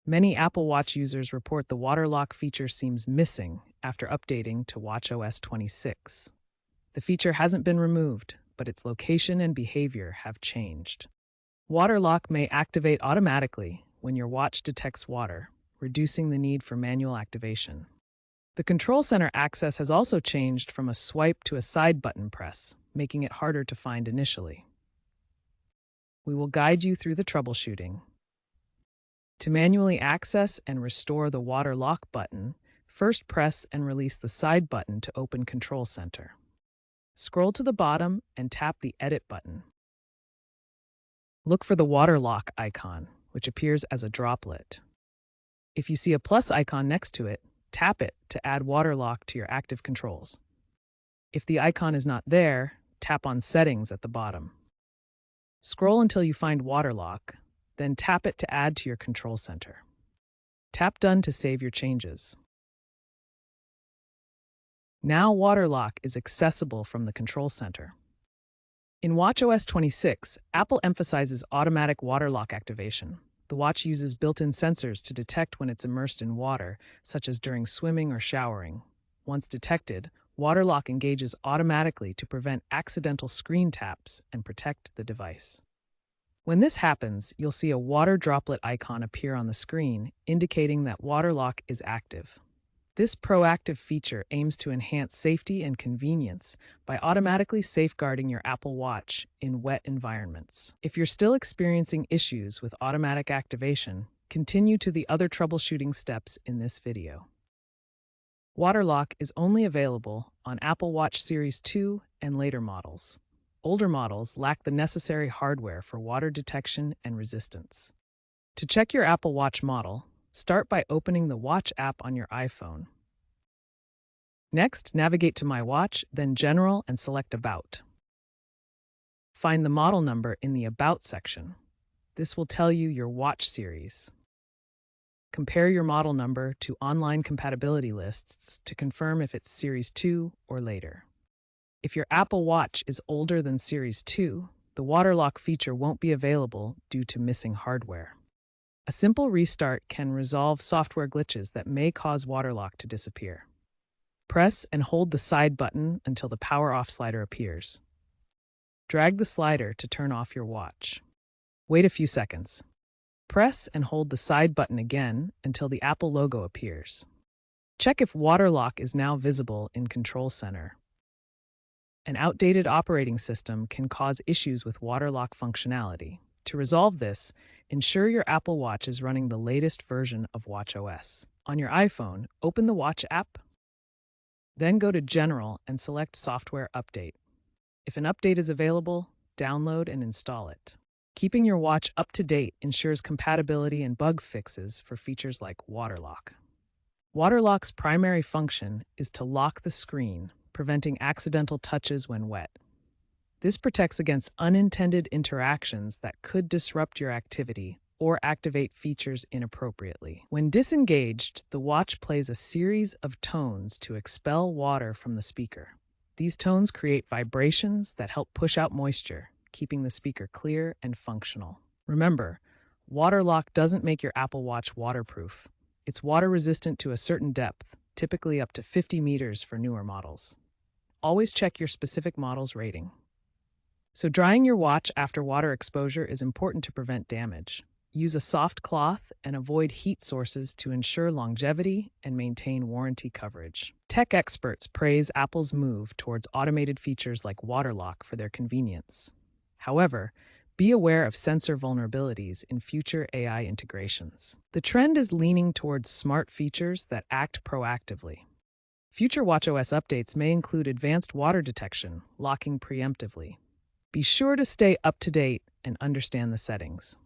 Many Apple Watch users report the water lock feature seems missing after updating to watchOS 26. The feature hasn't been removed, but its location and behavior have changed. Water lock may activate automatically when your watch detects water, reducing the need for manual activation. The control center access has also changed from a swipe to a side button press, making it harder to find initially. We will guide you through the troubleshooting. To manually access and restore the water lock button, first press and release the side button to open Control Center. Scroll to the bottom and tap the Edit button. Look for the water lock icon, which appears as a droplet. If you see a plus icon next to it, tap it to add water lock to your active controls. If the icon is not there, tap on Settings at the bottom. Scroll until you find water lock, then tap it to add to your control center. Tap Done to save your changes. Now water lock is accessible from the control center. In watchOS 26, Apple emphasizes automatic water lock activation. The watch uses built-in sensors to detect when it's immersed in water, such as during swimming or showering. Once detected, water lock engages automatically to prevent accidental screen taps and protect the device. When this happens, you'll see a water droplet icon appear on the screen, indicating that water lock is active. This proactive feature aims to enhance safety and convenience by automatically safeguarding your Apple Watch in wet environments. If you're still experiencing issues with automatic activation, continue to the other troubleshooting steps in this video. Water lock is only available on Apple Watch Series 2 and later models. Older models lack the necessary hardware for water detection and resistance. To check your Apple Watch model, start by opening the Watch app on your iPhone. Next, navigate to My Watch, then General, and select About. Find the model number in the About section. This will tell you your watch series. Compare your model number to online compatibility lists to confirm if it's Series 2 or later. If your Apple Watch is older than Series 2, the water lock feature won't be available due to missing hardware. A simple restart can resolve software glitches that may cause water lock to disappear. Press and hold the side button until the power off slider appears. Drag the slider to turn off your watch. Wait a few seconds. Press and hold the side button again until the Apple logo appears. Check if water lock is now visible in Control Center. An outdated operating system can cause issues with water lock functionality. To resolve this, ensure your Apple Watch is running the latest version of watchOS. On your iPhone, open the Watch app. Then go to General and select Software Update. If an update is available, download and install it. Keeping your watch up to date ensures compatibility and bug fixes for features like water lock. Water lock's primary function is to lock the screen, preventing accidental touches when wet. This protects against unintended interactions that could disrupt your activity or activate features inappropriately. When disengaged, the watch plays a series of tones to expel water from the speaker. These tones create vibrations that help push out moisture, keeping the speaker clear and functional. Remember, water lock doesn't make your Apple Watch waterproof. It's water resistant to a certain depth, typically up to 50 meters for newer models. Always check your specific model's rating. So drying your watch after water exposure is important to prevent damage. Use a soft cloth and avoid heat sources to ensure longevity and maintain warranty coverage. Tech experts praise Apple's move towards automated features like water lock for their convenience. However, be aware of sensor vulnerabilities in future AI integrations. The trend is leaning towards smart features that act proactively. Future watchOS updates may include advanced water detection, locking preemptively. Be sure to stay up to date and understand the settings.